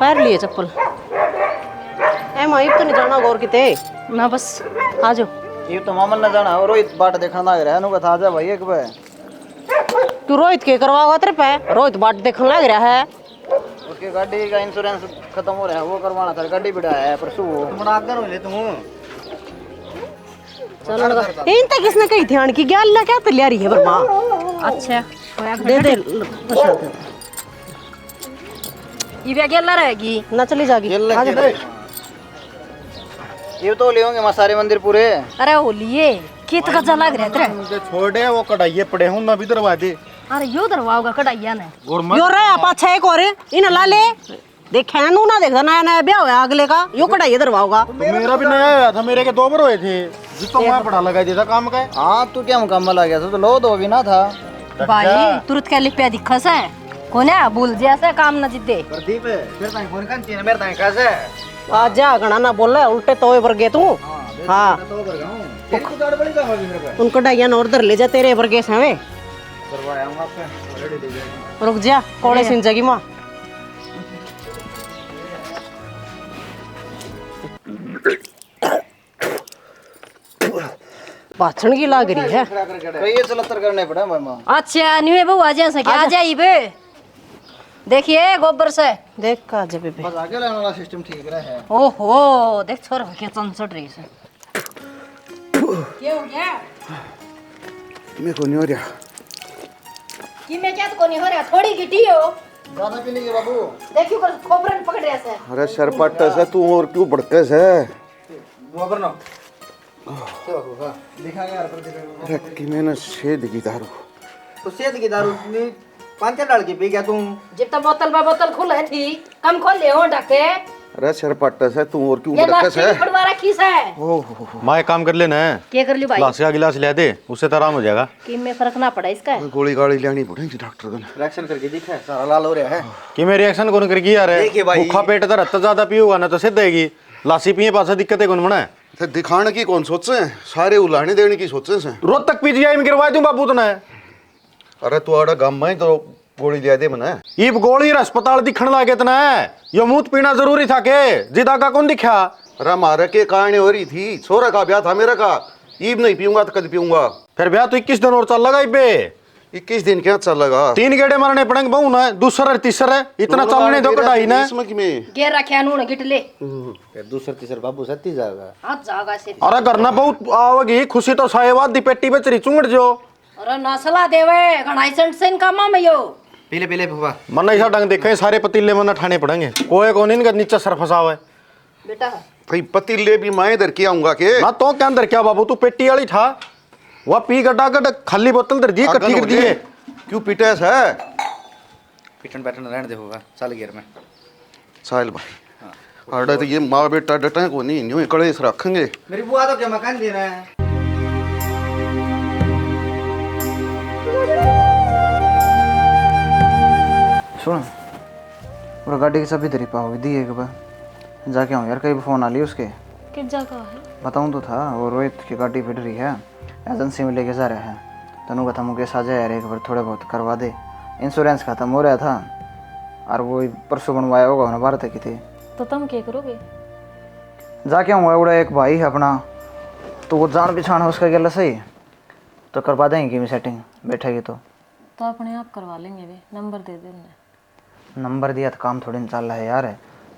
पैर लिए चप्पल ए माई तो नहीं जाना गौर किते ना बस आ जाओ। ये तो मामन न जाना और रोहित बाट देखना लग रहा है नु कथा जा भाई एक बे तू रोहित के करवाओगा तेरे पे रोहित बाट देखने लग रहा है। उसकी गाड़ी का इंश्योरेंस खत्म हो रहा है वो करवाना था गाड़ी बिड़ा है परसों बड़ा कर ले तू चलो इन तक किसने कही ध्यान की क्या अल्लाह क्या तैयार रही है बर्मा। अच्छा दे दे प्रसाद ये भी गेला रहेगी ना चली जागी आ जा। ये तो ले होंगे मसारे मंदिर पूरे। अरे वो लिए खेत का जला लग रहा तेरे मुझे छोड़े वो कढ़ाइये पड़े हूं ना भी दरवाजे। अरे यो दरवाओगा कढ़ाइया ने यो रे पाछा एक और इन ला ले देखे ना नू ना देखा नया नया ब्याह हुआ अगले का यो कढ़ाइया दरवाओगा। तो मेरा भी नया आया था मेरे के 2 बार हुए थे जिसको मैं पढ़ा लगा दिया था काम का। हां तू क्या मुकम्मल आ गया तो लो दो भी ना था भाई तुरंत क्या लिख पे दिखस है कोने भूल जैसे काम न जिद्दे प्रदीप फिर ताई फोन कर चीन मेरे ताई कैसे आज जा गणा ना बोल रहा उल्टे तोए वर्गे तू। हां तो कर गाऊं तेरी को दाढ़ बड़ी कहां मेरे पे उन कढ़ाइया न उधर ले जा तेरे वर्गे से हवे करवाया हूं आपसे ऑलरेडी दे दिया। रुक जा कोड़े सिन जगी मां पाछण की लाग रही है कई चलतर करने पड़े मामा। अच्छा न्यू बहू आ जा सके आ जाई बे देखिए गोबर से देख का जब बे बस आगे लाने वाला सिस्टम ठीक रहा है। ओहो देख छोर के चंचट रही से क्या हो गया मेरे को नहीं हो रहा कि मैं क्या तो कोनी हो रहा थोड़ी गिटी हो ज्यादा पी लीजिए बाबू देखियो कर खोपरन पकड़ रहा से। अरे सरपट से तू और क्यों भड़के से गोबर ना तो होगा दिखा यार प्रदीप अरे कि मैंने सेध की दारू तो सेध की दारू में 5 डाल के पी गया तू जब तक बोतल खुल है थी कम खोल ले हो ढके अरे सरपट से तू और क्यों ये भड़के लाठी से पड़वा रखी से माँ एक काम कर लेना है क्या कर ली भाई गिलास का गिलास ले दे उससे तो आराम हो जाएगा। कि में फर्क ना पड़ा इसका गोली गाड़ी लेनी पड़ेगी डॉक्टर को रिएक्शन करके दिखा सारा लाल हो रहा है कि मैं रिएक्शन कौन करगी यार देखिए भाई। भूखा पेट तो रत्ता ज्यादा पियोगा ना तो सिद्ध आएगी लासी पिए पास दिक्कत है कौन बना है तो दिखाने की कौन सोचे हैं सारे उलाने देने की सोचे से रोज तक पीजीआई में गिरवा दूं बाबू तना अरे तू आड़ा गम में तो गोली लिया दे मना ये गोली अस्पताल दिखण लागे तना यो मूत पीना जरूरी था के जिदा का कौन दिखा। अरे मारे के कारण हो रही थी छोरा का ब्याह था मेरा का ईब नहीं पीऊंगा तो कद पीऊंगा फिर ब्याह तो 21 दिन और चल लगा बे 21 दिन क्या चल लगा 3 गेड़े मरने पड़ेंगे बहु ना दूसरा तीसरा इतना चलने दो कटाई ना गे रखे नून गिट ले फिर दूसरा तीसरा बाबू सत्ती जाएगा हाथ जागा से अरे करना बहुत आओगी खुशी तो साहेबाद दी पेटी बेच रही चुंगड़ जो अरे नसला देवे घणाई सेंट सेन कामा में यो पीले बाबा मन ऐसा ढंग देखे सारे पतीले मन ठाने पड़ेंगे कोई कौन इनका नीचा सर फंसा हुआ है बेटा भाई पतीले भी मैं इधर के आऊंगा के ना तो क्या अंदर क्या बाबू तू पेटी वाली था वह पी गड्ढा गड्ढा खाली बोतल दर दी इकट्ठी कर दी है क्यों पीटे है पिटन बैठन रहने दे होगा साल गियर में साहिल भाई अरे तो ये माँ बेटा डटे को नहीं यूं कड़े से रखेंगे मेरी बुआ तो क्या मकान दे रहा है। सुन पूरा गाड़ी की सभी तरी पाओगे दी एक बार जाके आऊँ यार कहीं फोन आ लिया उसके किस जगह है बताऊँ तो था वो रोहित की गाड़ी फिट रही है एजेंसी में लेके जा रहे हैं तनु कथा मुकेश आ जाए यार एक बार थोड़ा बहुत करवा दे इंश्योरेंस खत्म हो रहा था और वो परसों बनवाया होगा ना 12 तक की थी तो तुम क्या करोगे जाके आऊँगा उड़ा एक भाई है अपना तो वो जान पहचान है उसका गला सही तो करवा देंगे कि सेटिंग बैठेगी तो अपने आप करवा लेंगे वे नंबर दे देना नंबर दिया तो काम थोड़ी ना चल रहा है यार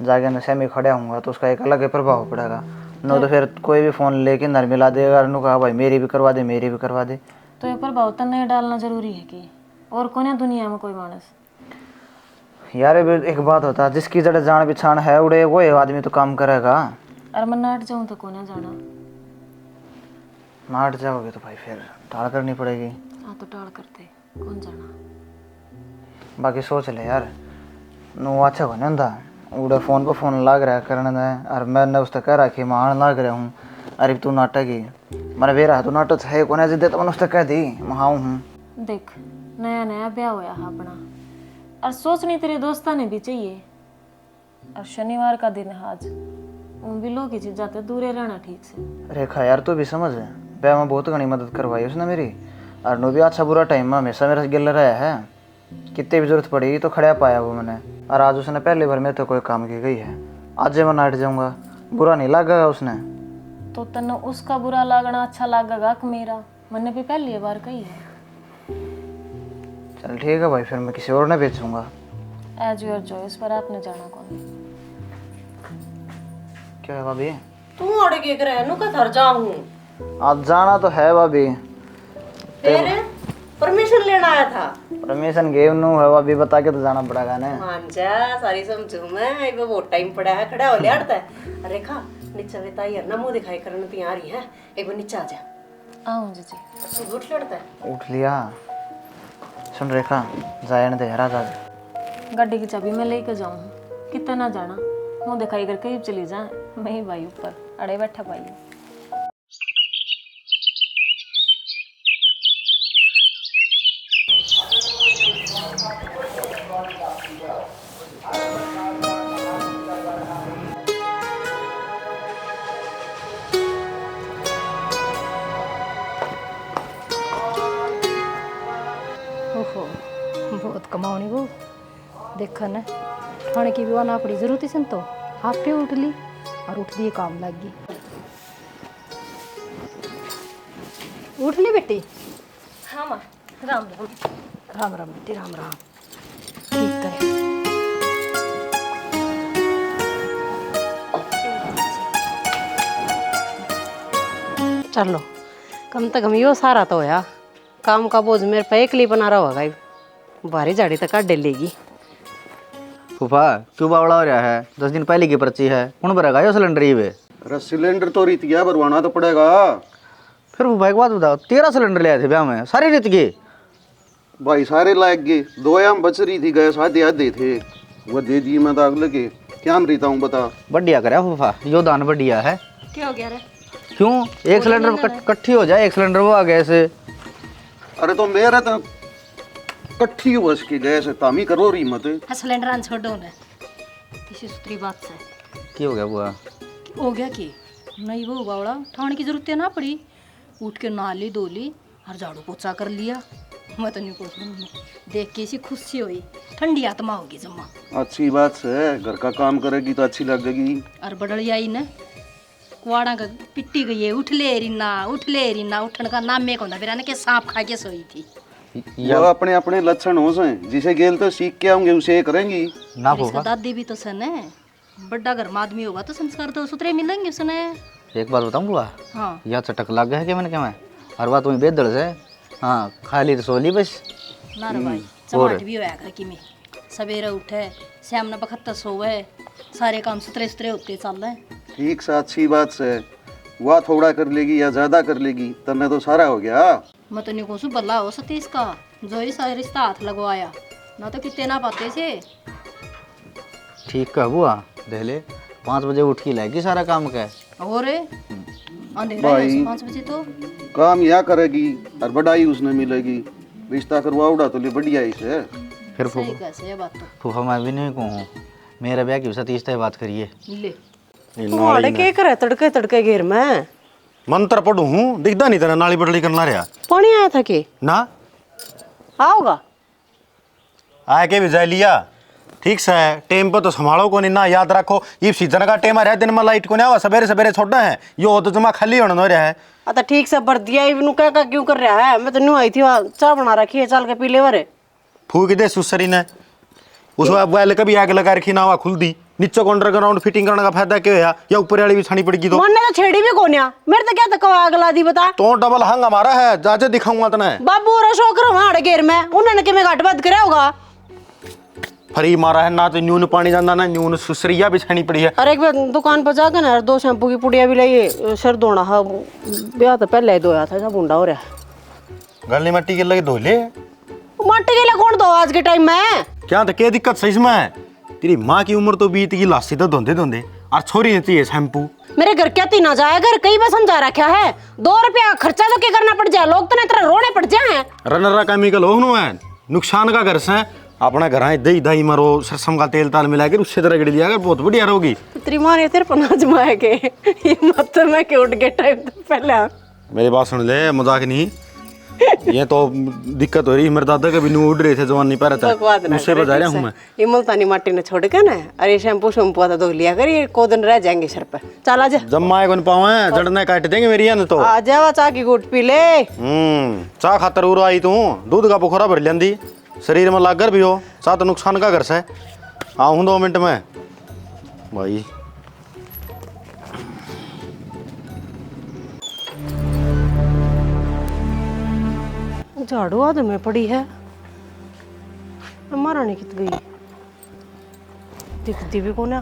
जाके नशे में खड़ा हूँगा तो उसका एक अलग ही प्रभाव पड़ेगा नो तो फिर कोई भी फ़ोन लेके अंदर मिला देगा और कहा भाई मेरी भी करवा दे मेरी भी करवा दे तो ये प्रभाव तो नहीं डालना जरूरी है कि और कौन है दुनिया में कोई मानस यार एक बात होता है जिसकी जड़ जान बिछान है उड़े वो आदमी तो काम करेगा अरे मैं नाट जाऊँ तो कौन है जाना नाट जाओगे तो भाई फिर टाल करनी पड़ेगी हाँ तो टाल करते कौन जाना बाकी सोच ले यार नो अच्छा बने होंदा उड़े फ़ोन पर फ़ोन लाग रहा है करने में और मैंने उससे कह रहा कि मैं आने लाग रहा हूँ अरे तू नाटक ही मैंने बेरा तू नाटक है कौन जिद्दे तो मैंने उससे कह दी मैं हाँ हूँ देख नया नया ब्याह होया है अपना और सोचनी तेरे दोस्ता ने भी चाहिए और शनिवार का दिन है आज उन भी लोग की चीज जाते दूरे रहना ठीक से रेखा यार तू भी समझ ब्याह में बहुत घनी मदद करवाई उसने मेरी और नो भी अच्छा बुरा टाइम में हमेशा मेरा गिल रहा है कितनी भी जरूरत पड़ेगी तो खड़ा पाया वो मैंने। और आज उसने पहली बार मेरे तो कोई काम की गई है, आज मैं नाट जाऊंगा, बुरा नहीं लगेगा उसने। तो तन्ने उसका बुरा लगना अच्छा लगेगा कि मेरा? मैंने भी पहली बार कही है। चल ठीक है भाई, फिर मैं किसी और ने बेचूंगा। एज योर चॉइस, पर आपने जाना कौन? क्या है भाभी? तू अड़ के करे नु का थर जाऊं। आज जाना तो है भाभी, फिर परमिशन लेना आया था। परमिशन गेव नु है भाभी, बता के तो जाना पड़ेगा ना। मान जा, सारी समझू मैं। एक बहुत टाइम पड़ा है, खड़ा हो लिया है। अरे खा नीचे बेटा यार ना मुंह दिखाई करने तैयार ही है। एक बार नीचे आ जा। आऊँ जी। तू उठ लड़ता है। उठ लिया। सुन रेखा, जाने दे यार आज। गाड़ी की चाबी मैं लेके जाऊँ, कितना ना जाना, मुँह दिखाई करके ही चली जाए। मैं ही भाई ऊपर अड़े बैठा पाई। ओहो, बहुत कमावनी वो। देखा न ठाणे की भी ना पड़ी जरूरत ही तो आप पे उठ ली और उठ दिए काम लग गई। उठ ली बेटी? हाँ माँ, राम राम। राम राम बेटी, राम राम। ठीक करे। चलो कम से कम यो सारा तो होया। काम का बोझ मेरे पे एकली बना रहा होगा। भारी झाड़ी तक काट लेगी। फूफा क्यों बावड़ा हो रहा है? 10 दिन पहले की पर्ची है, कौन भरेगा ये सिलेंडर ही वे? अरे सिलेंडर तो रीत गया, भरवाना तो पड़ेगा। फिर फूफा एक बात बताओ, 13 सिलेंडर ले आए थे ब्याह में, सारी रीत के भाई सारे लायक गए, 2 आम बच रही थी, गए आधे थे, वो दे दी। मैं दाग लगे क्या रीता हूँ बता। बढ़िया करे फूफा, यो दान बढ़िया है। क्या हो गया रे? क्यों एक सिलेंडर इकट्ठी हो जाए, एक सिलेंडर वो आ गए से। अरे तो मेरा तो कट्ठी हो उसकी गैस तामी करो रही मत। सिलेंडर आन छोड़ो न, किसी सूत्री बात से क्या हो गया बुआ? हो गया कि नहीं वो बावड़ा ठाणे की जरूरत ना पड़ी। उठ के नाली धोली और झाड़ू पोछा कर लिया। मैं तो नहीं कुछ देख के इसी खुशी हुई, ठंडी आत्मा होगी जम्मा। अच्छी बात है, घर का काम करेगी तो अच्छी लगेगी। और बड़ड़ी आई न कुआड़ा का पिट्टी गई है, उठ ले रीना, उठन का नाम में कौन था फिर के सांप खा के सोई थी। वो अपने अपने लक्षण हो से, जिसे गेल तो सीख के आऊंगे उसे करेंगी ना इसका फूफा। दादी भी तो सन है, बड़ा घर में आदमी होगा तो संस्कार तो सुतरे मिलेंगे उसने। एक बात बताऊं बुआ, हाँ यह चटक लग गया है क्या मैंने क्या? मैं हर बात तुम्हें बेदड़ से हाँ खाली तो सोली बस। ना रे भाई, चमाट भी होया कर कि में सवेरे उठे शाम ने बखत्तर सोवे, सारे काम सुतरे सुतरे होते चल रहे। ठीक से अच्छी बात से, वह थोड़ा कर लेगी या ज्यादा कर लेगी, तब तो सारा हो गया। मैं तो नहीं कहूँ बल्ला हो सतीश का, जो ही सारे रिश्ता हाथ लगवाया ना तो कितने ना पाते से। ठीक कह बुआ, देख ले 5 बजे उठ के लाएगी सारा काम का। और अंधेरा है 5 बजे तो काम या करेगी और बढ़ाई उसने मिलेगी। रिश्ता करवा उड़ा तो ले बढ़िया ही से। फिर सही फूफा कैसे ये बात तो फूफा मैं भी नहीं कहूँ, मेरा ब्याह की सतीश से बात करिए। ले तू अड़ के करे तड़के तड़के घेर में। मंत्र पढ़ू हूँ, दिखता नहीं तेरा नाली बटली करना रहा पानी आया था के ना? आओगा आए के भी जाए लिया। ठीक से टेम पे तो संभालो को नहीं ना, याद रखो ये सीजन का टेम है, दिन में लाइट को नहीं आवा, सवेरे सवेरे छोड़ना है, यो तो जमा खाली होना हो रहा है। अतः ठीक से भर दिया इवनु क्या क्यों कर रहा है? मैं तो न्यू आई थी, वहाँ चाय बना रखी है, चल के पी ले वरे। फूक दे सुसरी ने उसको बैल कभी आग लगा रखी ना, हुआ खुल दी नीचे को अंडरग्राउंड फिटिंग करने का फायदा क्या है? या ऊपर वाली भी छानी पड़ेगी तो मैंने तो छेड़ी भी कोन्या, मेरे तो क्या तक आग ला दी बता। तो डबल हंग हमारा है, जाजे दिखाऊंगा तने। बाबू और अशोक रहा अड़ घेर में, उन्होंने कि मैं घाट बात करे होगा। फरी मारा है ना, तो न्यून पानी जाना ना, न्यून सुसरिया भी छानी पड़ी है। अरे एक बार दुकान पर जाकर ना 2 शैम्पू की पुड़िया भी लाई, सर धोना है, ब्याह तो पहले ही धोया था, सब बुंडा हो रहा है। गलनी मट्टी के लगे धो ले, मट्टी के लिए कौन दो आज के टाइम में? क्या तो क्या दिक्कत सही में? तेरी माँ की उम्र तो बीत गई, लासी तो धोंदे धोंदे, और छोरी ने चाहिए शैम्पू। मेरे घर क्या तीन जाए, घर कई बार समझा रखा है, 2 रुपया खर्चा तो क्या करना पड़ जाए, लोग तो तरह रोने पड़ जाए। रनरा केमिकल हो है, नुकसान का घर से अपना घर आए दही दही मरो, सरसों का तेल ताल मिला के उससे तरह रगड़ लिया कर, बहुत बढ़िया रहोगी। तेरी माँ ने तेरे पना जमाया के ये मत मैं के उठ के टाइम तो पहले। मेरी बात सुन ले, मजाक नहीं, ये तो दिक्कत हो रही है, मेरे दादा के भी नू उड़ रहे थे, जवान नहीं पा रहा बकवास था, ना उससे करे, बजा रहा ठीक हूँ से। मैं। ये मुल्तानी माटी ने छोड़ के ना, अरे शैम्पू शैम्पू आता तो लिया कर, ये को दिन रह जाएंगे सर पर। चल आजा जम्मा को पावे जड़ना काट देंगे मेरी यान तो। आ जावा, चाह की घूट पी ले। चाह खातर उरो आई तू, दूध का बुखारा भर लेंदी, शरीर में लागर भी हो, चाह तो नुकसान का कर से। आऊँ 2 मिनट में भाई। झाड़ू आध में पड़ी है, हमारा नहीं कित गई, दिखती भी कौन है,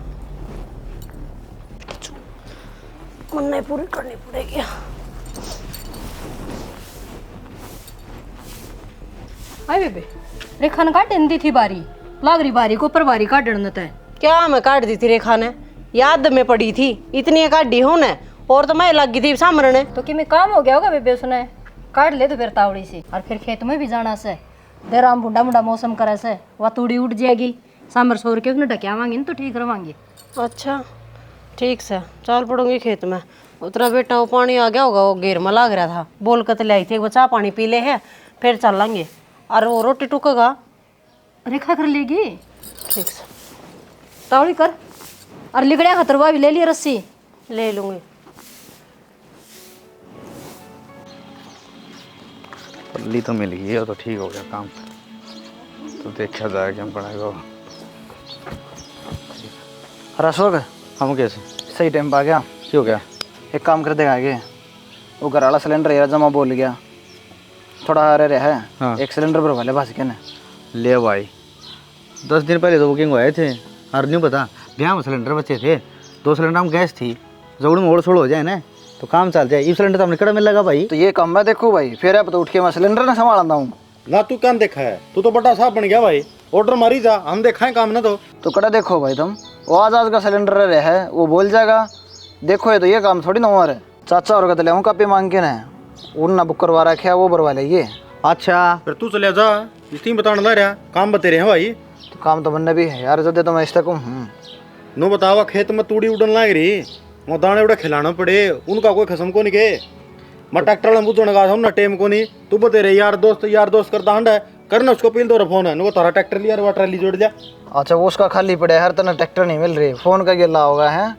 मन्ने पूरी करनी पड़ेगी। आए बेबे रेखा ने काटन दी थी बारी, लाग रही बारी को पर बारी काटन है। क्या मैं काट दी थी रेखा ने, याद में पड़ी थी, इतनी काटी हो न, और तो मैं लगी थी सामने। तो कि मैं काम हो गया होगा बेबे, उसने काट ले तो फिर तावड़ी से, और फिर खेत में भी जाना से, देराम बुंडा बुंडा मौसम करे से, वह तूड़ी उठ जाएगी, सामर सोर के उसने ढकियावांगे ना तो ठीक रवांगे। अच्छा ठीक से, चल पड़ूंगी खेत में। उतना बेटा वो पानी आ गया होगा, वो घेर में लाग रहा था, बोल कर तो लाई थी, बच्चा पानी पी ले है, फिर चलेंगे। और वो रोटी टुकेगा, रेखा कर लेगी, ठीक से तावड़ी कर, और लिगड़िया खतरवा भी ले लिया रस्सी। ले लूंगी। पल्ली तो मिल गई है तो ठीक हो गया काम, तो देखा जाए क्या पड़ेगा। अरे अशोक, हम कैसे सही टाइम पे आ गया। क्यों क्या? एक काम कर देगा आगे, वो घर वाला सिलेंडर यार जमा बोल गया, थोड़ा आ रहा है। हाँ। एक सिलेंडर भरवा ले बस के ना। ले भाई, 10 दिन पहले तो बुकिंग हुए थे, और नहीं पता ब्याह में सिलेंडर बचे थे, 2 सिलेंडर में गैस थी, जोड़ में ओढ़ छोड़ हो जाए ना तो काम चल जाए। ये सिलेंडर तो हमने कड़ा मिल लगा भाई। तो ये काम मैं देखूँ भाई, फिर अब तो उठ के मैं सिलेंडर ना संभालता हूँ ना। तू क्या देखा है, तू तो बड़ा साहब बन गया भाई, ऑर्डर मारी जा, हम देखा है काम ना। तो कड़ा देखो भाई तुम, वो आज का सिलेंडर रहे है वो बोल जाएगा, देखो ये तो ये काम थोड़ी ना हुआ है। चाचा और कहते ले कापी मांग के ना उन बुक करवा रखा है, वो भरवा लेंगे। अच्छा फिर तू चले जा, इसी बताने ला रहा काम बते रहे हैं भाई। तो काम तो बनने भी है यार, जदे तो मैं इस तक हूँ। नो बतावा खेत में तूड़ी उड़न लाग रही, वो दाने उड़ा खिलाना पड़े, उनका कोई खसम को नहीं के। मैं ट्रैक्टर वाला बुझण गा ना टेम को नहीं, तू बते रहे यार दोस्त करता हंडा करना, उसको पील दो फोन है, नो तारा ट्रैक्टर लिया और ट्राली जोड़ दिया। अच्छा वो उसका खाली पड़े हर तना ट्रैक्टर नहीं मिल रही, फोन का गिला होगा है।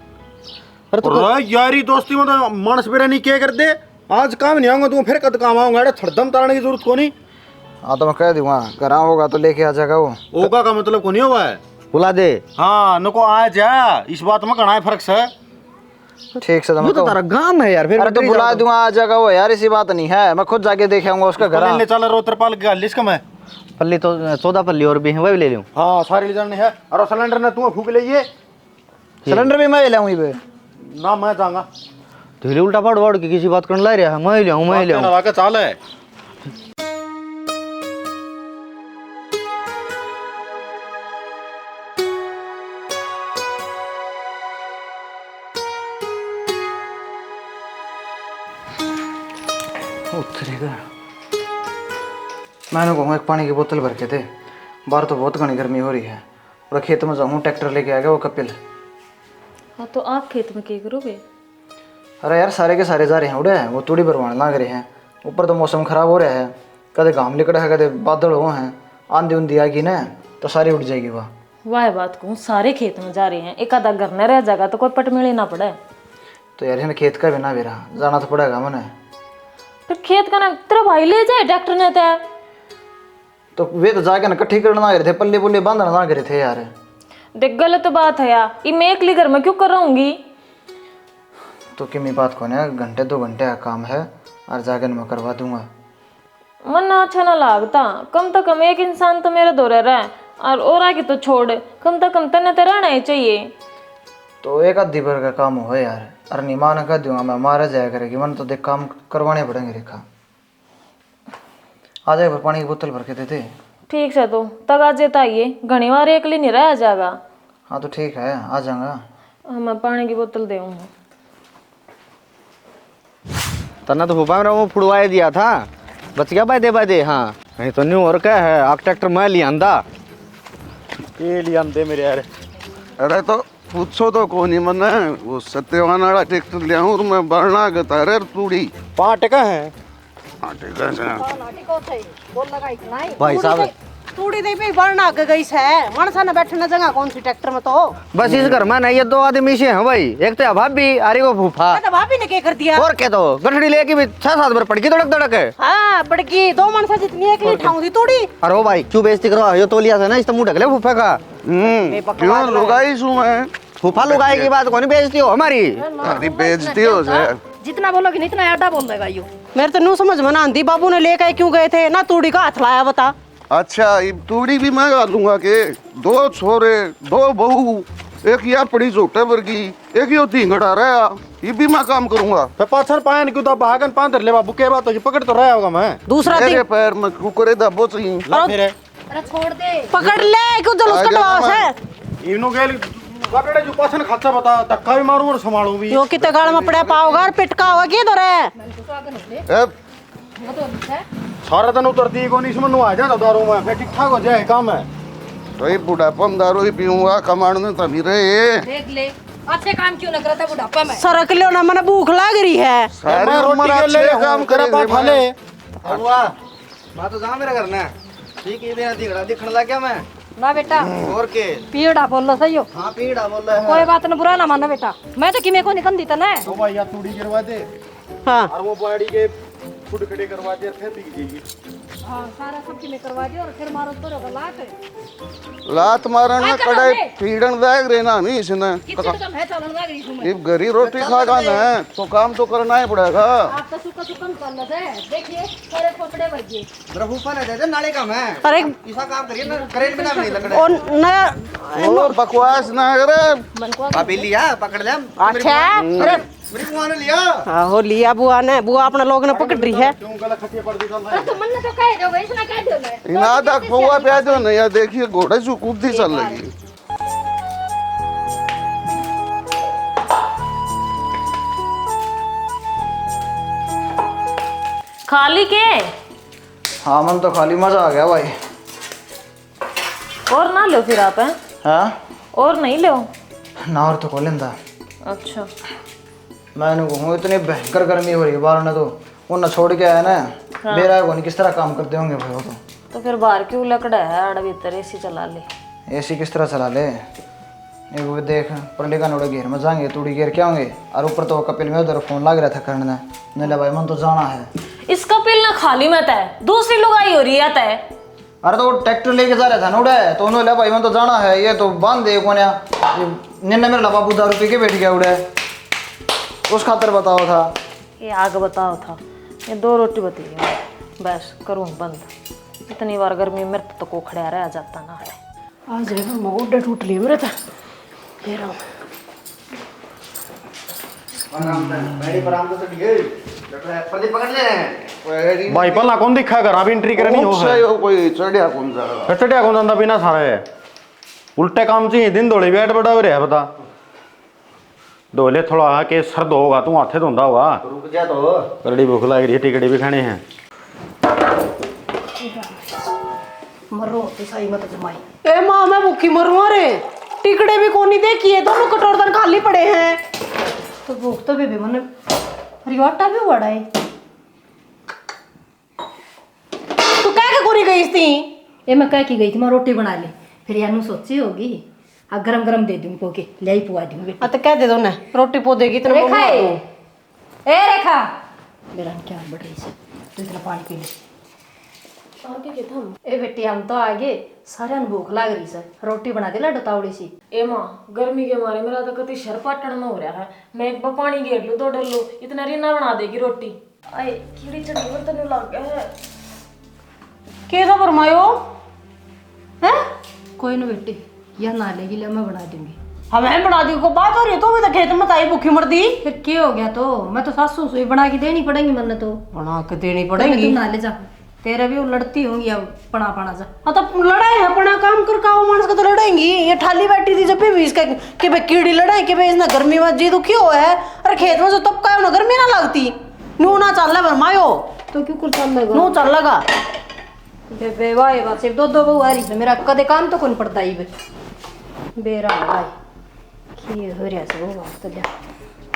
अरे तो यारी दोस्ती में तो मानस बेरा नहीं क्या कर दे, आज काम नहीं आऊंगा तू फिर कद काम आऊंगा, अरे छड़दम तारने की जरूरत को नहीं। हाँ तो मैं कह दूंगा घर होगा तो लेके आ जाएगा वो। ओका का मतलब को नहीं हुआ है, बुला दे। हाँ नको आ जा, इस बात में कहाँ फर्क है। ठीक से तो तारा गांव है यार, फिर अरे तो बुला दूंगा आ जाएगा वो यार, इसी बात नहीं है, मैं खुद जाके देख आऊंगा उसका घर। ले चल रो तरपाल के लिस्ट में पल्ली तो 14 पल्ली और भी है, वही भी ले लूँ। हाँ सारी ले जाने है, और सिलेंडर ने तू फूक ले, सिलेंडर भी मैं ले आऊँ ये ना मैं जाऊंगा। धीरे उल्टा पड़ पड़ के किसी बात करने ला रहा है, मैं ले आऊँ मैं ले आऊँ। के चाल है उतरेगा। मैंने कहूँ एक पानी की बोतल भर के दे, बाहर तो बहुत घनी गर्मी हो रही है, और खेत में जाऊँ ट्रैक्टर लेके आ गया वो कपिल। हाँ तो आप खेत में क्या करोगे? अरे यार सारे के सारे जा रहे हैं उड़े, वो तूड़ी भरवाने लग रहे हैं, ऊपर तो मौसम खराब हो रहा है, कदे घाम लिकड़ा है कदे बादल हो हैं, आंधी उंधी आएगी ना तो सारी उड़ जाएगी वह। वाह बात कहूँ, सारे खेत में जा रहे हैं, एक आधा घर न रह जाएगा तो कोई पटमेली ना पड़े। तो यार खेत का भी ना भी रहा, जाना तो पड़ेगा मैंने। फिर खेत का ना तेरा भाई ले जाए ट्रैक्टर ने तय, तो वे तो जाके ना इकट्ठी करना लग रहे थे, पल्ले पुल्ले बांधना लग रहे थे यार। देख गलत बात है यार, ये मैं अकेली घर में क्यों कर रहूंगी? तो किमी बात को ना, घंटे 2 घंटे का काम है, और जाके मैं करवा दूंगा। मन ना अच्छा ना लागता, कम से कम एक इंसान तो मेरे दो रहा है, और आगे तो छोड़, कम से कम तने तो रहना ही चाहिए। तो एक आधी भर का काम हो यार, अरे नहीं माना कर दूंगा मैं, मारा जाया करेगी मन, तो देख काम करवाने पड़ेंगे रेखा। आ जाए पानी की बोतल भर के देते। ठीक है तो तक आ जेता आइए, घनी बार एक लिए नहीं रह जाएगा। हाँ तो ठीक है आ जाऊंगा। मैं पानी की बोतल दे दूंगा। तना तो भोपाल में फुड़वाए दिया था, बच गया बाय दे। हाँ नहीं तो न्यू और क्या है, आग ट्रैक्टर मैं लिया आंदा ये लिया दे मेरे यार। अरे तो पूछो तो कौन ही मन है, वो सत्यवान वाला ट्रैक्टर ले आऊँ और मैं बढ़ना गता रे तूड़ी 5 टका है। भाई साहब तूड़ी दे पे बढ़ना के गई है मनसा न बैठने जगह कौन सी ट्रैक्टर में तो बस इस घर में नहीं, ये 2 आदमी से हैं भाई। एक तो भाभी अरे वो फूफा, तो भाभी ने क्या कर दिया और क्या तो गठड़ी लेके भी 6-7 बार पड़ गई धड़क धड़क है। हाँ बड़की 2 मनसा जितनी एक ही ठाऊं थी तूड़ी। अरे ओ भाई क्यों बेइज्जती करो, यो तोलिया से ना इस तो मुंह ढक ले फूफा का। क्यों लुगाई सू मैं फूफा लुगाई की बात कोनी बेइज्जती हो हमारी। अरे बेइज्जती हो जाए। जितना बोलोगे ना इतना आटा बोल देगा यो। मेरे तो न्यू समझ में ना आंधी, बाबू ने लेके क्यों गए थे ना तूड़ी का हाथ लाया बता। अच्छा ये तूड़ी भी मैं गालूंगा के 2 छोरे 2 बहू, एक या पड़ी झोटे वर्गी, एक यो ढींगड़ा रहा, ये भी मैं काम करूंगा। पे पाछर पायन क्यों तो भागन पांदर ले बाबू के बात हो पकड़ तो रहा होगा मैं। दूसरा मेरे दिन पैर में कुकरे दबो चाहिए। ला फिर अरे छोड़ दे। पकड़ ले क्यों जलूस आ कटवाओ जाना से। इनो गेल बाबेड़े जो पाछन खर्चा बता धक्का भी मारूं और संभालूं भी। यो किते गाल में पड़ा पाओगा और पिटका होगा की दो रे। ए, सारा दिन उतरती को नहीं इसमें आ जा दारू में फिर ठीक ठाक हो जाए काम है। तो ये बुढ़ापा में दारू ही पीऊंगा, कमाने में तो नहीं रहे। देख ले अच्छे काम क्यों न करता बुढ़ापा में। सरक लो ना, मैंने भूख लग रही है। सारी मैं रोटी उम्र के ले अच्छे काम करे बात थे हाले मैं। मैं तो जा मेरा करना है ठीक है, बिना दिखड़ा दिखने लग गया मैं। ना बेटा और के पीड़ा बोल लो सही हो। हाँ पीड़ा बोल रहा है। कोई बात न बुरा ना मानो बेटा, मैं तो किमे को निकल दी था ना। तो भाई या तूड़ी गिरवा दे हाँ और वो बाड़ी के फुट खड़े करवा दे फिर बिक जाएगी। हाँ सारा सब किमे करवा दियो और फिर मारो तो लात लात मारना कड़े पीड़न दाग रहना नहीं इसने। कितने कम है चलन लग रही तुम्हें। ये घरी रोटी खागा ना तो काम तो करना ही पड़ेगा। आप तो सुका सुकम कर लेते हैं। देखिए सारे खोपड़े भर गए। मेरा फूफा ने दे दे नाले का मैं। अरे ऐसा काम करिए ना, करेंट बिना नहीं लग और नया वो बकवास ना करे। अभी लिया पकड़ लिया। अच्छा अरे मेरी बुआ ने लिया। हो लिया बुआ ने, बुआ अपना लोग ने पकड़ रही है। क्यों गला खटिया पड़ दी अरे तो मन ने तो कह दो इसना कह दो मैं। इना तक पौवा पे दो नहीं या देखिए घोड़े से कूदती चल रही। खाली के हाँ मन तो खाली मजा आ गया भाई। और ना लो फिर आप हैं हाँ और नहीं लो। ना और तो खोलें था। अच्छा मैंने कहूँ इतनी भयंकर गर्मी हो रही है बाहर ने तो उन्हें छोड़ के आया ना। मेरा है किस तरह काम करते होंगे भाई वो तो फिर बाहर क्यों लकड़ा है आड़ भीतर एसी चला ले। एसी किस तरह चला ले। एक वो देख पंडिका नोड़े घेर में जाएंगे तूड़ी घेर क्या होंगे और ऊपर तो कपिल में उधर फोन लग रहा था करने ने ले भाई मन तो जाना है। इसका पिल ना खाली मत है दूसरी लुगाई हो रही है तय। अरे तो ट्रैक्टर लेके जा रहा था नोड़े तो उन्होंने ले भाई मन तो जाना है ये तो बांध दे कोने निन्ने मेरा बाबू दारू पी के बैठ गया उड़े उस खातर बताओ था। ये आग बताओ था ये 2 रोटी बती है बस करूँ बंद। इतनी बार गर्मी में तो को खड़ा रह जाता ना है। आज रे मोड़ टूट ली मेरे तो फिर पकड़ ले भाई पल्ला कौन दिखा कर अभी एंट्री करनी हो है कोई चढ़िया कौन जा चटिया कौन जाता बिना सारे उल्टे काम चाहिए दिन दौड़े बैठ बड़ा हो रहा बता धोले थोड़ा के सर्द होगा तू हाथे धोंदा होगा। रुक जा तो करड़ी भूख लग रही है टिकड़ी भी खाने हैं। मरो तो सही मत जमाई। ए माँ मैं भूखी मरूँ रे। टिकड़े भी कोनी देखिए दोनों कटोरदान खाली पड़े हैं। तो भूख तो बेबे मन रिवाटा भी बड़ा है। तू क्या क्या कोनी गई थी। ये मैं कह की गई थी मैं रोटी बना ले फिर यानू सोची होगी आ गरम गरम दे दूँ पोके ले पुआ दूँ बेटा। तो कह दे दो ना रोटी पो देगी इतना रेखा बनवा है दूं। ए रेखा मेरा क्या बढ़ रही है तू इतना पानी पी ले। आगे के थम ए बेटी हम तो आगे सारे भूख लग रही है रोटी बना दे लड्डू तावड़ी सी। ए माँ गर्मी के मारे मेरा तो कति शर पाटन हो रहा है। मैं एक बार पानी घेर लूँ 2 डल लूँ इतना रीना बना देगी रोटी। आए कीड़ी चढ़ी बर्तन लग गया है। कैसा फरमायो हैं कोई ना बेटी यह ना लेगी ले मैं बना दूंगी। हमें बना दी को बात हो रही है तो भी तो खेत में ताई भूखी मर दी। फिर क्या हो गया तो मैं तो सासू सुई बना के देनी पड़ेगी मन तो बना के देनी तू पड़ेगी। ना ले जा तेरे भी वो लड़ती होंगी अब पड़ा पड़ा जा। हाँ तो लड़ाई है अपना काम कर का मानस का तो लड़ेंगी। ये ठाली बैठी थी जब भी इसका कि भाई कीड़ी लड़ाई कि भाई इसने गर्मी में जी दुखी हो है अरे खेत में जो तपका है ना गर्मी ना लगती नू ना चल रहा मायो तो क्यों कुछ चल लगा नू चल लगा बेबे वाह बात सिर्फ 2 बहु आ रही है मेरा कदे काम तो कौन पड़ता ही बेरा भाई की हो रहा से वो बात तो जा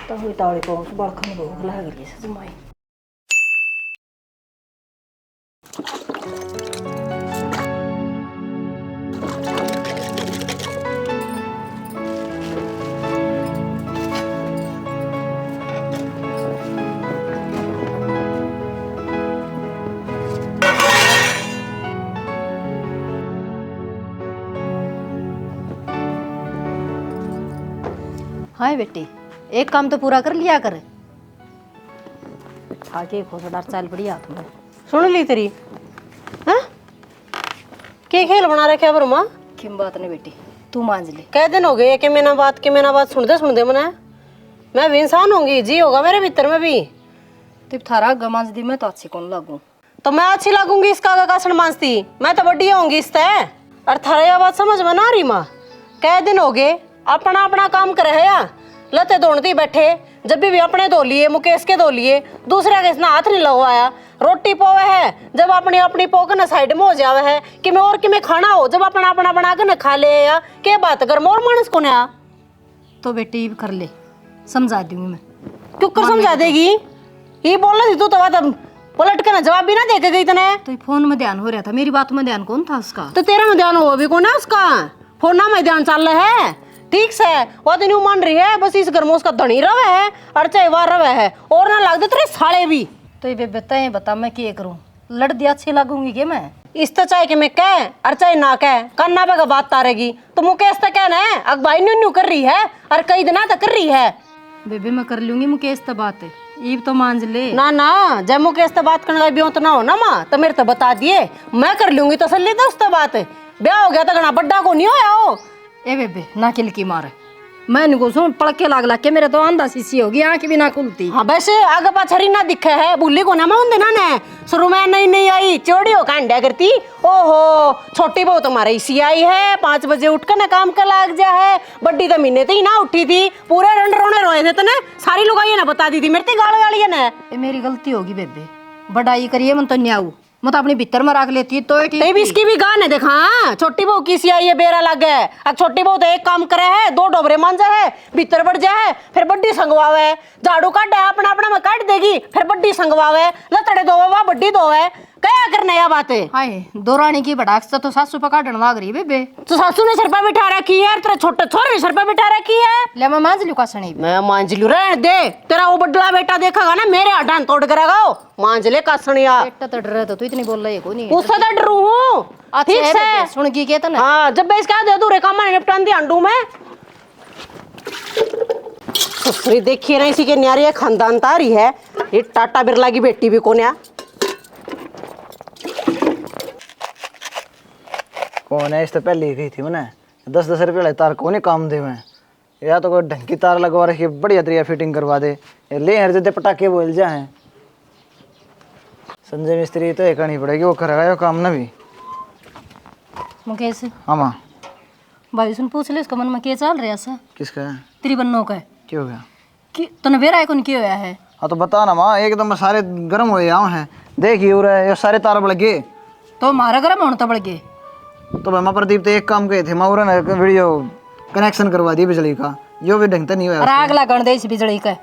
तो हुई तावड़ी को बड़खन भूख लग रही है जमाई। हाँ बेटी, एक काम तो पूरा कर लिया कर। आगे खोसडार चाल बढ़िया तुम्हें। सुन ली तेरी हाँ के खेल बना रखे बरमा। किम बात नहीं बेटी, तू मांझ ले। कई दिन हो गए कि मैंने बात सुनते सुनते मने मैं भी इंसान होंगी, जी होगा मेरे भीतर में भी। तो थारा गमांझ दी मैं तो अच्छी कौन लगूं? तो मैं अच्छी लगूंगी इसका आगा कासन मांझती, मैं तो बड़ी होंगी इस तय। और थारा यह बात समझ में ना रही माँ, कई दिन हो गए अपना अपना काम करे है या लते दौड़ती बैठे। जब भी अपने धो लिए, मुकेश के धो लिए, दूसरे के इसने हाथ नहीं लगवाया। रोटी पोवे है जब अपनी अपनी पोक न साइड में हो जावे है कि मैं और कि मैं खाना हो जब अपना अपना बना के न खा ले या के बात कर मोर मानस को ना। तो बेटी कर ले, समझा दूंगी मैं। क्यों कर समझा देगी? ये बोल रही तू तो बात पलट के ना जवाब भी ना दे के गई तने। तो फोन में ध्यान हो रहा था, मेरी बात में ध्यान कौन था उसका? तो तेरा में ध्यान हो भी कौन है उसका? फोन में ध्यान चल रहा है, ठीक से वो तो नहीं मान रही है। बस इस घर में उसका धनी रवे है और चाहे वार रवे है और ना लग दे तेरे साले भी। तो ये बताए बता मैं क्या करूं? लड़ दिया अच्छी लगूंगी क्या मैं? इस तो चाहे कि मैं कह और चाहे ना कह करना पे बात तारेगी। तो मुकेश तो कहना है अग भाई न्यू कर रही है और कई दिन तक कर रही है। बेबे मैं कर लूंगी मुकेश तो बात है, ईब तो मांझ ले। ना ना जब मुकेश तो बात करने का ब्यों तो ना हो ना माँ, तो मेरे तो बता दिए मैं कर लूंगी तसल्ली तो उससे बात। ब्याह हो गया तो घना बड्डा को नहीं होया हो। ए बेबे ना किलकी मारे, मैं इनको सुन पड़के लाग के मेरे तो आंधा सीसी होगी, आंख भी ना खुलती। हाँ वैसे आगे पाछरी ना दिखे है बुल्ली को ना मैं उन दिना ने शुरू में नहीं आई चोड़ी हो कांडा करती। ओहो छोटी बहू तुम्हारी इसी आई है, 5 बजे उठ कर ना काम का लाग जा है। बड्डी तो महीने ही ना उठी थी, पूरे रंड रोने रोए थे तने सारी लोग ये ना बता दी थी मेरे गाल गाली ने। ए मेरी गलती होगी बेबे, बड़ाई करिए मन तो न्याऊ मैं तो अपनी भीतर में रख लेती तो ठीक भी इसकी भी गान है देखा। छोटी बहू किसी आई है बेरा लग गए। अब छोटी बहू तो एक काम करे है, 2 डोबरे मांझे है, भीतर बढ़ जाए फिर बड्डी संगवावे, झाड़ू काट है अपना अपना में काट देगी फिर बड्डी संगवावे, लतड़े धोवे वह बड्डी धोवे। क्या करना यह बात है? हाय दो रानी की बड़ाक से तो सासू पकाड़न लाग रही बेबे। तो सासू ने सर पे बिठा रखी है, तेरा छोटे छोरे ने सर पे बिठा रखी है। ले मैं मांझ लू का सनी। मैं मांझ लू रहने दे, तेरा वो बड्डला बेटा देखेगा ना मेरे हटान तोड़ करेगा। मांझ ले कासनिया। बेटा तो डर रहा तो तू इतनी बोल रही है को नहीं? उससे तो डरू हूँ ठीक से सुन की कहता ना। हाँ जब मैं इसका दे दूं रे काम निपटान दी अंडू में। ससुरी देखिए ना इसी के न्यारी खानदान तारी है, ये टाटा बिरला की बेटी भी कोन्या। कौन है? इस तो पहले ही गई थी मैंने 10-10 रुपये तार को नहीं काम दे मैं, या तो कोई ढंग की तार लगवा रखी है बढ़िया तरीका फिटिंग करवा दे। ये ले हर जदे पटाखे बोल जा है। संजय मिस्त्री तो ये करनी पड़ेगी, वो करेगा वो काम ना भी। मुकेश हाँ माँ भाई सुन पूछ ले उसका मन में क्या चल रहा है? किसका है? तेरी बन्नो का है क्या हो गया? कि तने बेरा कौन क्या होया है? हाँ तो बता ना माँ, एकदम सारे गर्म हो यहाँ हैं। देखिए हो रहा है ये सारे तार बढ़ गए तो हमारा गर्म होना तो बढ़ गए। तो भाई प्रदीप तो एक काम गए थे माँ ने वीडियो कनेक्शन करवा दी बिजली का, यो भी ढंग तो नहीं हुआ। अरे आग लगन दे इस बिजली का,